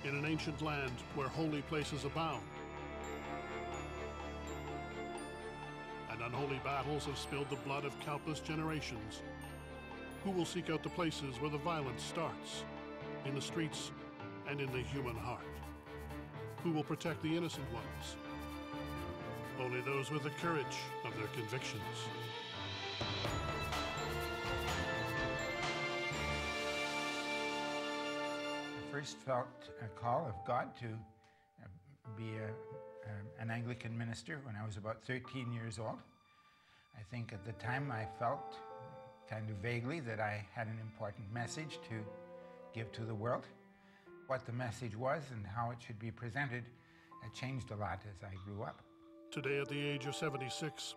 in an ancient land where holy places abound. And unholy battles have spilled the blood of countless generations. Who will seek out the places where the violence starts, in the streets and in the human heart? Who will protect the innocent ones? Only those with the courage of their convictions. I first felt a call of God to be an Anglican minister when I was about 13 years old. I think at the time I felt kind of vaguely that I had an important message to give to the world. What the message was and how it should be presented changed a lot as I grew up. Today, at the age of 76,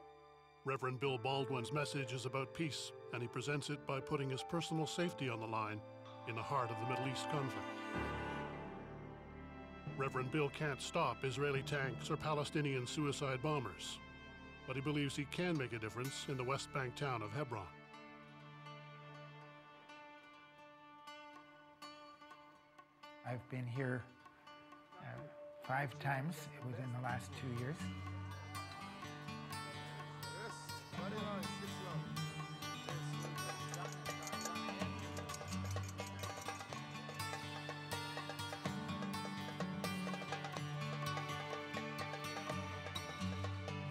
Reverend Bill Baldwin's message is about peace, and he presents it by putting his personal safety on the line in the heart of the Middle East conflict. Reverend Bill can't stop Israeli tanks or Palestinian suicide bombers, but he believes he can make a difference in the West Bank town of Hebron. I've been here 5 times within the last 2 years.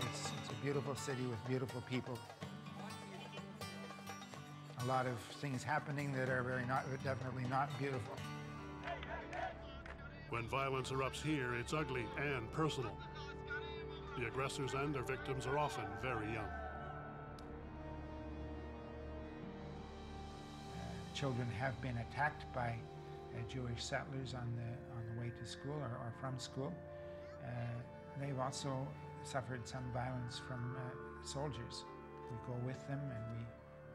It's a beautiful city with beautiful people. A lot of things happening that are definitely not beautiful. When violence erupts here, it's ugly and personal. The aggressors and their victims are often very young. Children have been attacked by Jewish settlers on the way to school or from school. They've also suffered some violence from soldiers. We go with them and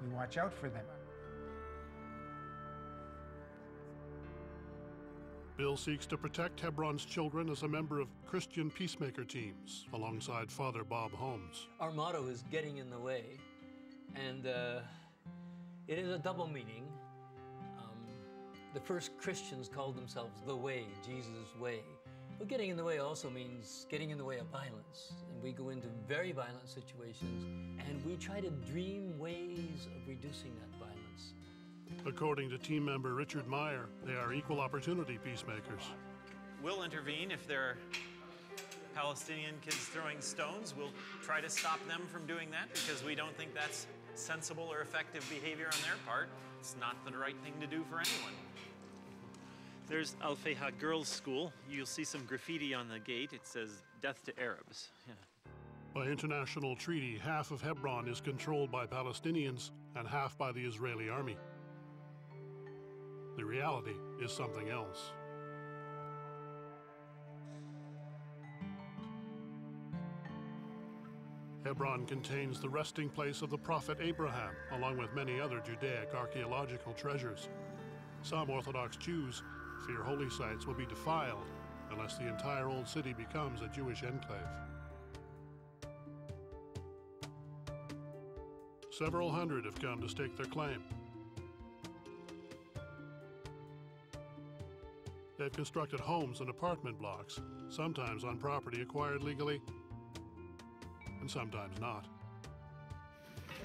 we watch out for them. Bill seeks to protect Hebron's children as a member of Christian peacemaker teams alongside Father Bob Holmes. Our motto is getting in the way, and it is a double meaning. The first Christians called themselves the Way, Jesus' Way. But getting in the way also means getting in the way of violence. And we go into very violent situations, and we try to dream ways of reducing that violence. According to team member Richard Meyer, they are equal opportunity peacemakers. We'll intervene if there are Palestinian kids throwing stones. We'll try to stop them from doing that because we don't think that's sensible or effective behavior on their part. It's not the right thing to do for anyone. There's Al Fayha Girls' School. You'll see some graffiti on the gate. It says, "Death to Arabs." Yeah. By international treaty, half of Hebron is controlled by Palestinians and half by the Israeli army. The reality is something else. Hebron contains the resting place of the prophet Abraham, along with many other Judaic archaeological treasures. Some Orthodox Jews fear holy sites will be defiled unless the entire old city becomes a Jewish enclave. Several hundred have come to stake their claim. They've constructed homes and apartment blocks, sometimes on property acquired legally, and sometimes not.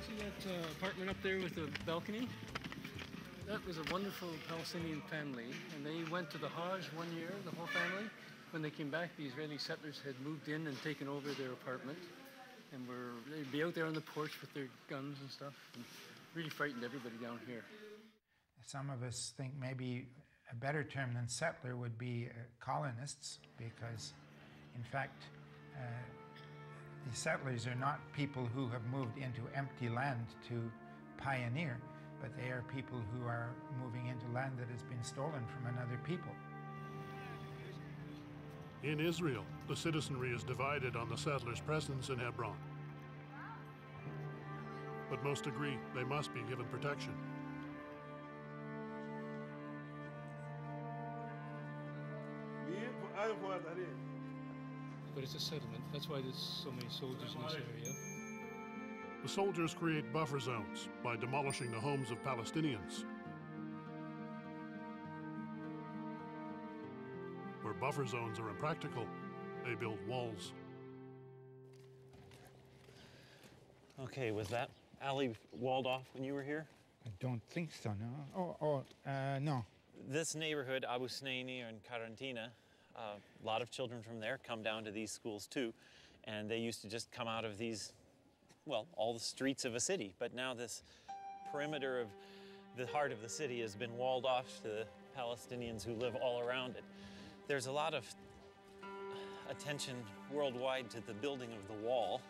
See that apartment up there with the balcony? That was a wonderful Palestinian family, and they went to the Hajj one year, the whole family. When they came back, the Israeli settlers had moved in and taken over their apartment, and they'd be out there on the porch with their guns and stuff, and really frightened everybody down here. Some of us think maybe a better term than settler would be colonists, because, in fact, the settlers are not people who have moved into empty land to pioneer, but they are people who are moving into land that has been stolen from another people. In Israel, the citizenry is divided on the settlers' presence in Hebron. But most agree they must be given protection. But it's a settlement. That's why there's so many soldiers in this area. The soldiers create buffer zones by demolishing the homes of Palestinians. Where buffer zones are impractical, they build walls. Okay, was that alley walled off when you were here? I don't think so, no. No. This neighborhood, Abu Snaini and Karantina, a lot of children from there come down to these schools too, and they used to just come out of these, well, all the streets of a city, but now this perimeter of the heart of the city has been walled off to the Palestinians who live all around it. There's a lot of attention worldwide to the building of the wall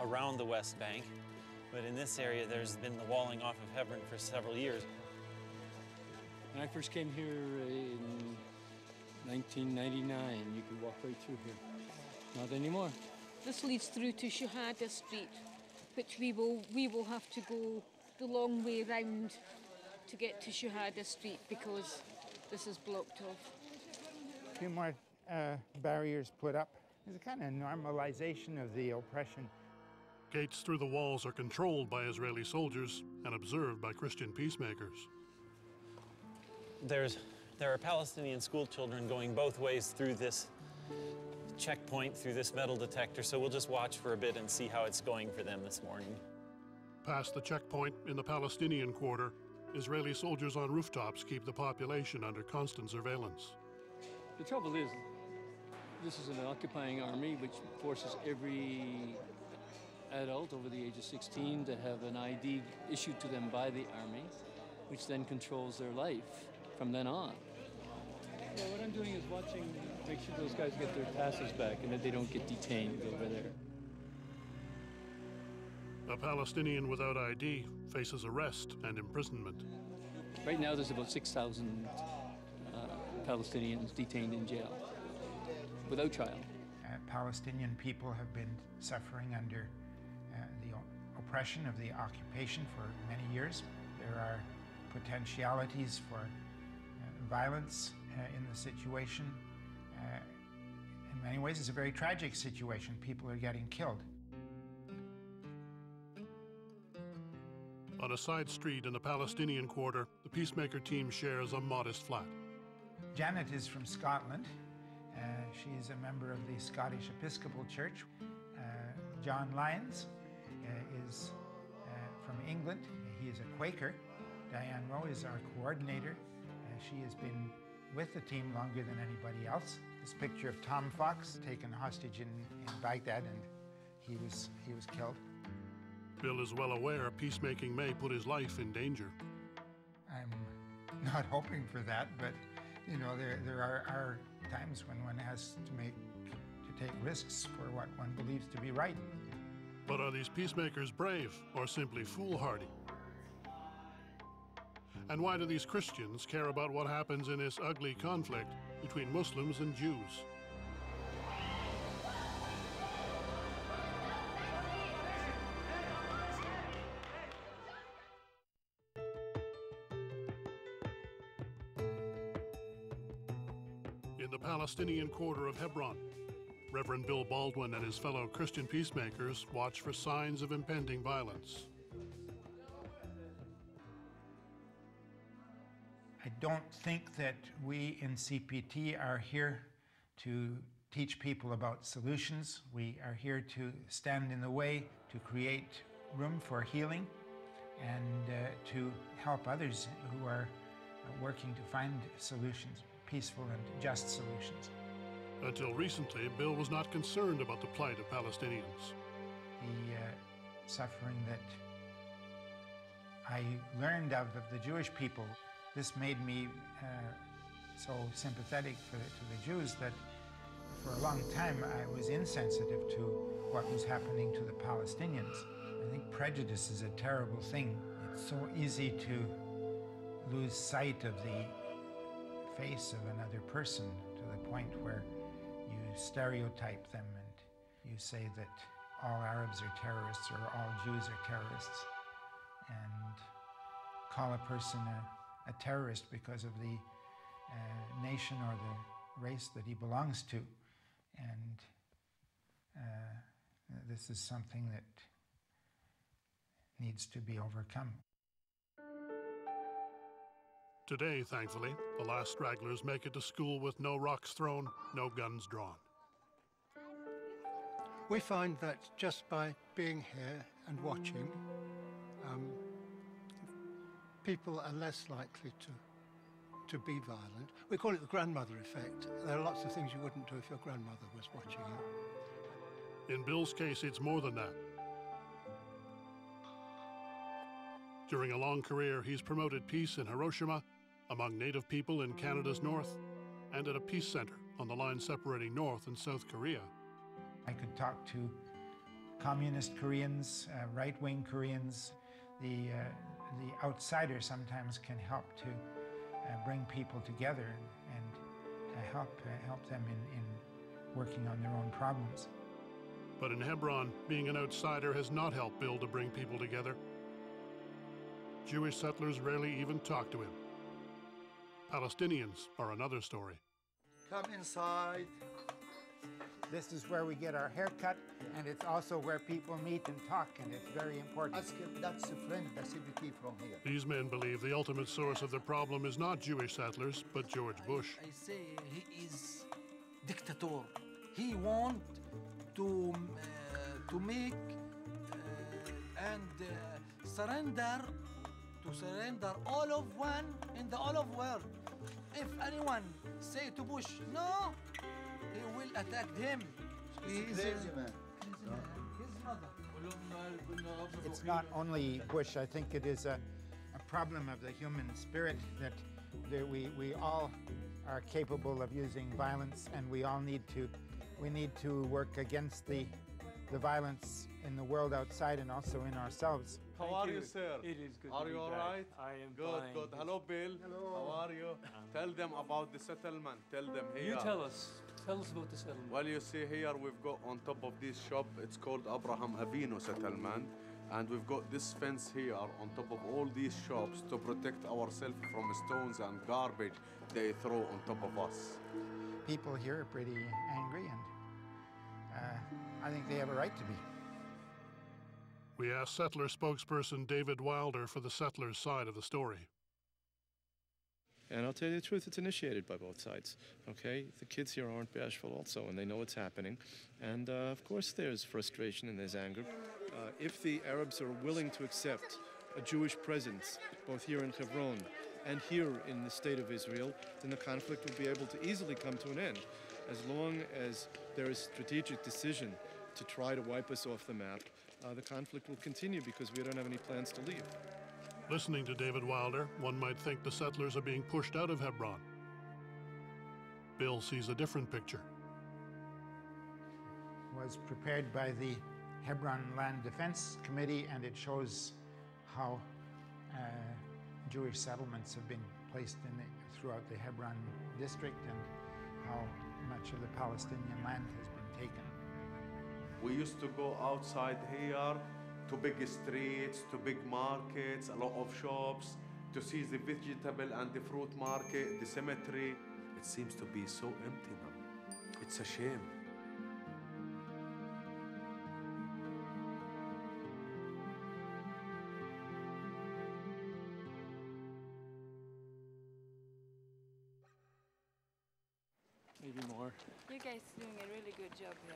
around the West Bank, but in this area there's been the walling off of Hebron for several years. When I first came here in 1999, you could walk right through here. Not anymore. This leads through to Shahada Street, which we will have to go the long way round to get to Shahada Street because this is blocked off. A few more barriers put up. There's a kind of normalization of the oppression. Gates through the walls are controlled by Israeli soldiers and observed by Christian peacemakers. There are Palestinian school children going both ways through this checkpoint, through this metal detector, so we'll just watch for a bit and see how it's going for them this morning. Past the checkpoint in the Palestinian quarter, Israeli soldiers on rooftops keep the population under constant surveillance. The trouble is, this is an occupying army which forces every adult over the age of 16 to have an ID issued to them by the army, which then controls their life from then on. So what I'm doing is watching, make sure those guys get their passes back and that they don't get detained over there. A Palestinian without ID faces arrest and imprisonment. Right now there's about 6,000 Palestinians detained in jail without trial. Palestinian people have been suffering under the oppression of the occupation for many years. There are potentialities for violence in the situation. In many ways, it's a very tragic situation. People are getting killed. On a side street in the Palestinian quarter, the peacemaker team shares a modest flat. Janet is from Scotland. She's a member of the Scottish Episcopal Church. John Lyons is from England. He is a Quaker. Diane Rowe is our coordinator. She has been with the team longer than anybody else. This picture of Tom Fox, taken hostage in Baghdad, and he was killed. Bill is well aware peacemaking may put his life in danger. I'm not hoping for that, but you know, there are times when one has to take risks for what one believes to be right. But are these peacemakers brave or simply foolhardy? And why do these Christians care about what happens in this ugly conflict between Muslims and Jews? In the Palestinian quarter of Hebron, Reverend Bill Baldwin and his fellow Christian peacemakers watch for signs of impending violence. I don't think that we in CPT are here to teach people about solutions. We are here to stand in the way, to create room for healing, and to help others who are working to find solutions, peaceful and just solutions. Until recently, Bill was not concerned about the plight of Palestinians. The suffering that I learned of the Jewish people, this made me so sympathetic to the Jews that for a long time I was insensitive to what was happening to the Palestinians. I think prejudice is a terrible thing. It's so easy to lose sight of the face of another person to the point where you stereotype them and you say that all Arabs are terrorists or all Jews are terrorists, and call a person a terrorist because of the nation or the race that he belongs to. And this is something that needs to be overcome. Today, thankfully, the last stragglers make it to school with no rocks thrown, no guns drawn. We find that just by being here and watching, people are less likely to be violent. We call it the grandmother effect. There are lots of things you wouldn't do if your grandmother was watching you. In Bill's case, it's more than that. During a long career, he's promoted peace in Hiroshima, among Native people in Canada's north, and at a peace center on the line separating North and South Korea. I could talk to communist Koreans, right-wing Koreans. The outsider sometimes can help to bring people together and help them in working on their own problems. But in Hebron, being an outsider has not helped Bill to bring people together. Jewish settlers rarely even talk to him. Palestinians are another story. Come inside. This is where we get our hair cut, and it's also where people meet and talk, and it's very important. Ask him, that's a friend, that's CBT from here. These men believe the ultimate source of their problem is not Jewish settlers, but George Bush. I say he is dictator. He want to make and surrender all of one in the all of world. If anyone say to Bush no, he will attack him. He's crazy, man. It's not only Bush. I think it is a problem of the human spirit that we all are capable of using violence, and we need to work against the violence in the world outside and also in ourselves. How are you, sir? It is good Are to be you all back. right? I am good, fine. Good. Hello, Bill. Hello. How are you? Tell them about the settlement. Tell them here. You tell us. Tell us about the settlement. Well, you see here we've got on top of this shop, it's called Abraham Avinu settlement. And we've got this fence here on top of all these shops to protect ourselves from stones and garbage they throw on top of us. People here are pretty angry, and I think they have a right to be. We asked settler spokesperson David Wilder for the settlers' side of the story. And I'll tell you the truth, it's initiated by both sides, okay? The kids here aren't bashful also, and they know what's happening. And of course there's frustration and there's anger. If the Arabs are willing to accept a Jewish presence, both here in Hebron and here in the state of Israel, then the conflict will be able to easily come to an end, as long as there is strategic decision to try to wipe us off the map. The conflict will continue because we don't have any plans to leave. Listening to David Wilder, one might think the settlers are being pushed out of Hebron. Bill sees a different picture. It was prepared by the Hebron Land Defense Committee, and it shows how Jewish settlements have been placed throughout the Hebron district and how much of the Palestinian land has been taken. We used to go outside here to big streets, to big markets, a lot of shops, to see the vegetable and the fruit market, the cemetery. It seems to be so empty now. It's a shame. Maybe more. You guys are doing a really good job here.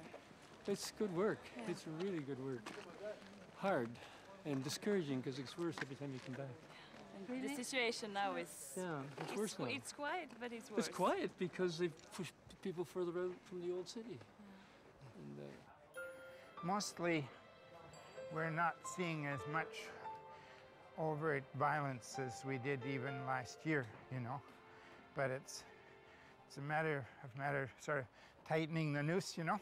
It's good work. Yeah. It's really good work. Hard and discouraging because it's worse every time you come back. And the situation now is... Yeah, it's worse now. It's quiet, but it's worse. It's quiet because they've pushed people further out from the old city. And, Mostly, we're not seeing as much overt violence as we did even last year, you know. But it's a matter of sort of tightening the noose, you know.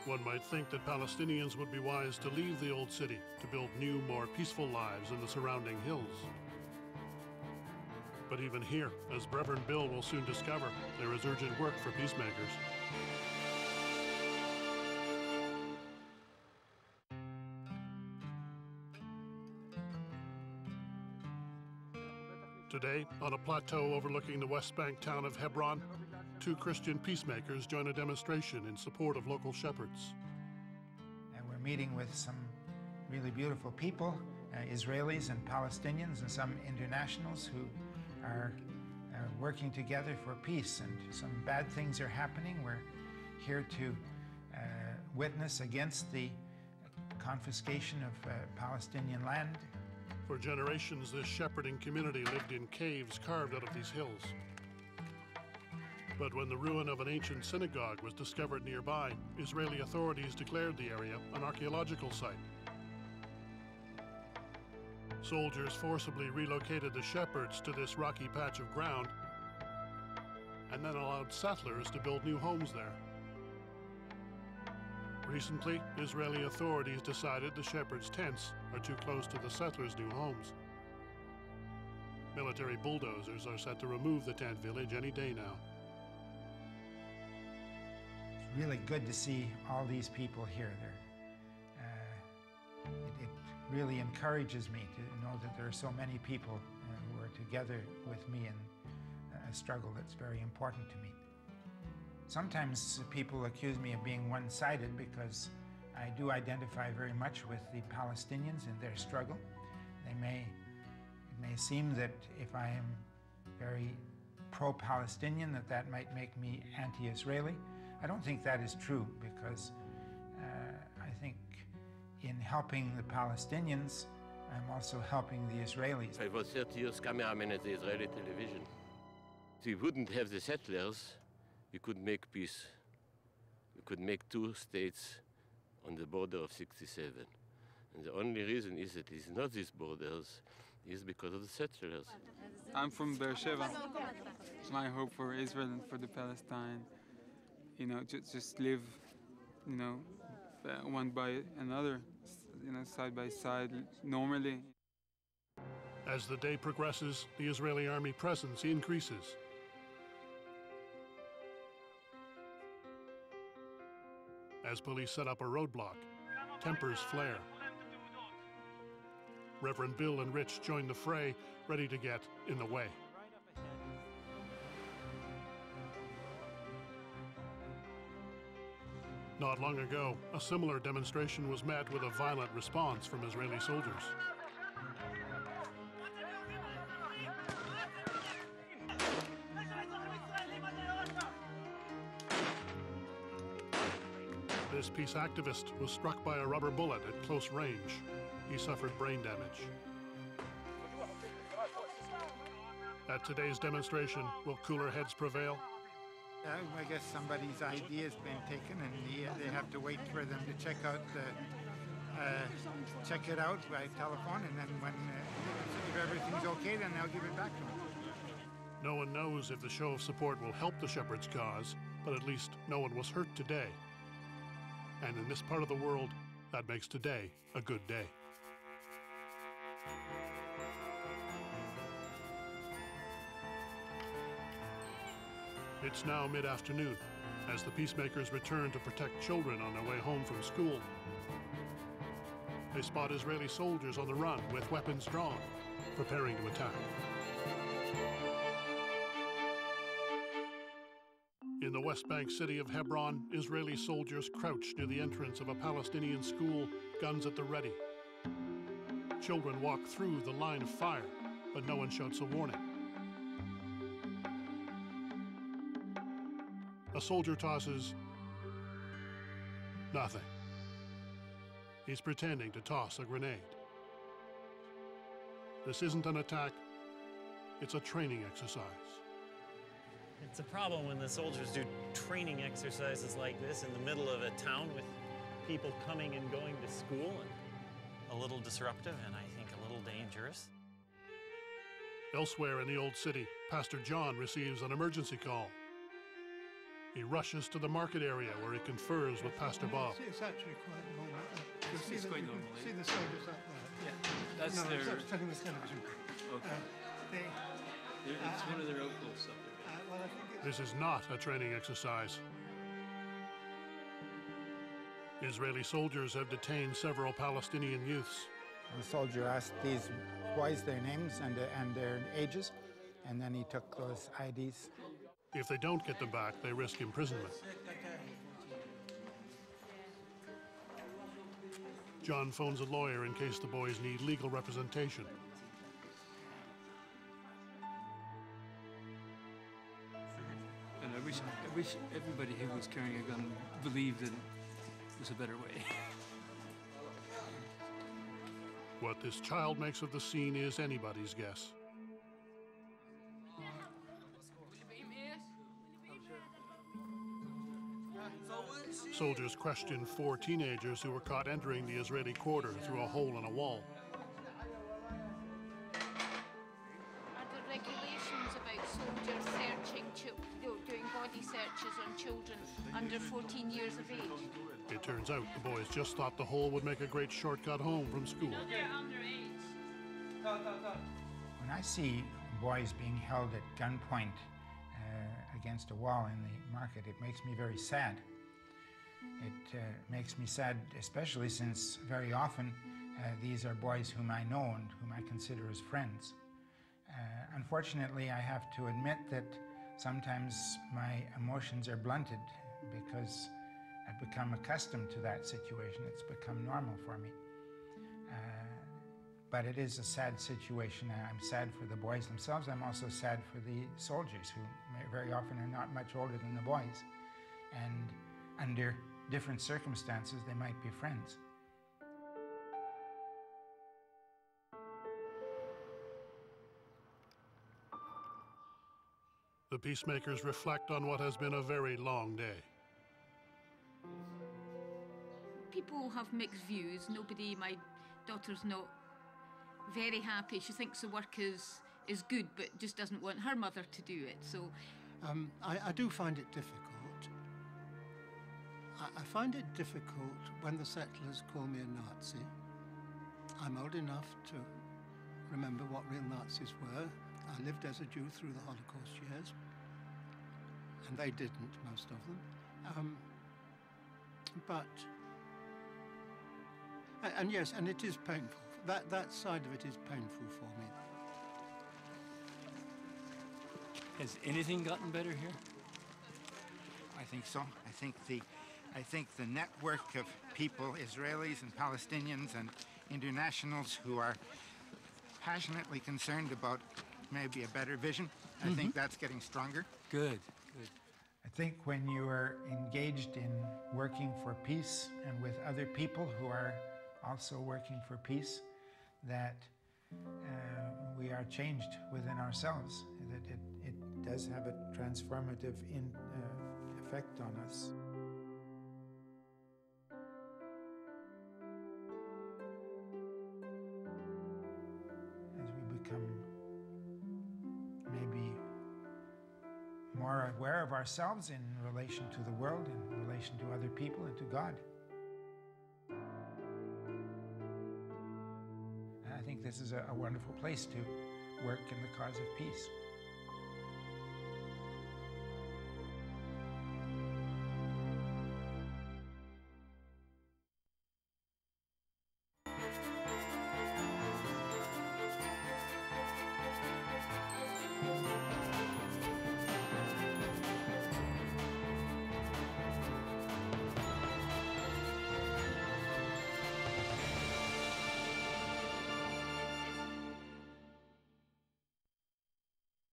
One might think that Palestinians would be wise to leave the old city to build new, more peaceful lives in the surrounding hills. But even here, as Reverend Bill will soon discover, there is urgent work for peacemakers. Today, on a plateau overlooking the West Bank town of Hebron, 2 Christian peacemakers join a demonstration in support of local shepherds. And we're meeting with some really beautiful people, Israelis and Palestinians and some internationals who are working together for peace, and some bad things are happening. We're here to witness against the confiscation of Palestinian land. For generations, this shepherding community lived in caves carved out of these hills. But when the ruin of an ancient synagogue was discovered nearby, Israeli authorities declared the area an archaeological site. Soldiers forcibly relocated the shepherds to this rocky patch of ground and then allowed settlers to build new homes there. Recently, Israeli authorities decided the shepherds' tents are too close to the settlers' new homes. Military bulldozers are set to remove the tent village any day now. It's really good to see all these people here. It really encourages me to know that there are so many people who are together with me in a struggle that's very important to me. Sometimes people accuse me of being one-sided because I do identify very much with the Palestinians in their struggle. It may seem that if I am very pro-Palestinian, that might make me anti-Israeli. I don't think that is true, because I think in helping the Palestinians, I'm also helping the Israelis. I was 30 years cameraman at the Israeli television. If we wouldn't have the settlers, we could make peace. We could make 2 states on the border of 67. And the only reason is that it's not these borders, is because of the settlers. I'm from Barber-shop. It's my hope for Israel and for the Palestine. You know, just live, you know, one by another, you know, side by side, normally. As the day progresses, the Israeli army presence increases. As police set up a roadblock, tempers flare. Reverend Bill and Rich join the fray, ready to get in the way. Not long ago, a similar demonstration was met with a violent response from Israeli soldiers. This peace activist was struck by a rubber bullet at close range. He suffered brain damage. At today's demonstration, will cooler heads prevail? I guess somebody's ID has been taken, and they have to wait for them to check it out by telephone, and then when if everything's okay, then they'll give it back to them. No one knows if the show of support will help the shepherd's cause, but at least no one was hurt today. And in this part of the world, that makes today a good day. It's now mid-afternoon, as the peacemakers return to protect children on their way home from school. They spot Israeli soldiers on the run with weapons drawn, preparing to attack. In the West Bank city of Hebron, Israeli soldiers crouch near the entrance of a Palestinian school, guns at the ready. Children walk through the line of fire, but no one shouts a warning. A soldier tosses nothing. He's pretending to toss a grenade. This isn't an attack, it's a training exercise. It's a problem when the soldiers do training exercises like this in the middle of a town with people coming and going to school, and a little disruptive and I think a little dangerous. Elsewhere in the old city, Pastor John receives an emergency call. He rushes to the market area where he confers with Pastor Bob. It's actually quite normal. You'll see It's quite normal, see the soldiers up there. Yeah, that's no, their... it's telling the television. Okay. It's one of their outposts up there. Well, I think This is not a training exercise. Israeli soldiers have detained several Palestinian youths. The soldier asked these boys their names and their ages, and then he took those IDs. If they don't get them back, they risk imprisonment. John phones a lawyer in case the boys need legal representation. And I wish everybody who was carrying a gun believed that there's a better way. What this child makes of the scene is anybody's guess. Soldiers questioned 4 teenagers who were caught entering the Israeli quarter through a hole in a wall. Are there regulations about soldiers searching, doing body searches on children under 14 years of age? It turns out the boys just thought the hole would make a great shortcut home from school. When I see boys being held at gunpoint against a wall in the market, it makes me very sad. It makes me sad, especially since very often these are boys whom I know and whom I consider as friends. Unfortunately, I have to admit that sometimes my emotions are blunted because I've become accustomed to that situation. It's become normal for me. But it is a sad situation. I'm sad for the boys themselves. I'm also sad for the soldiers, who very often are not much older than the boys. And under different circumstances, they might be friends. The peacemakers reflect on what has been a very long day. People have mixed views. My daughter's not very happy. She thinks the work is good, but just doesn't want her mother to do it. So I do find it difficult. I find it difficult when the settlers call me a Nazi. I'm old enough to remember what real Nazis were. I lived as a Jew through the Holocaust years, and they didn't, most of them. And yes, and it is painful. That side of it is painful for me. Has anything gotten better here? I think so. I think the network of people, Israelis and Palestinians and internationals who are passionately concerned about maybe a better vision, I think that's getting stronger. Good. I think when you are engaged in working for peace and with other people who are also working for peace, that we are changed within ourselves, that it does have a transformative effect on us. As we become maybe more aware of ourselves in relation to the world, in relation to other people and to God. And I think this is a wonderful place to work in the cause of peace.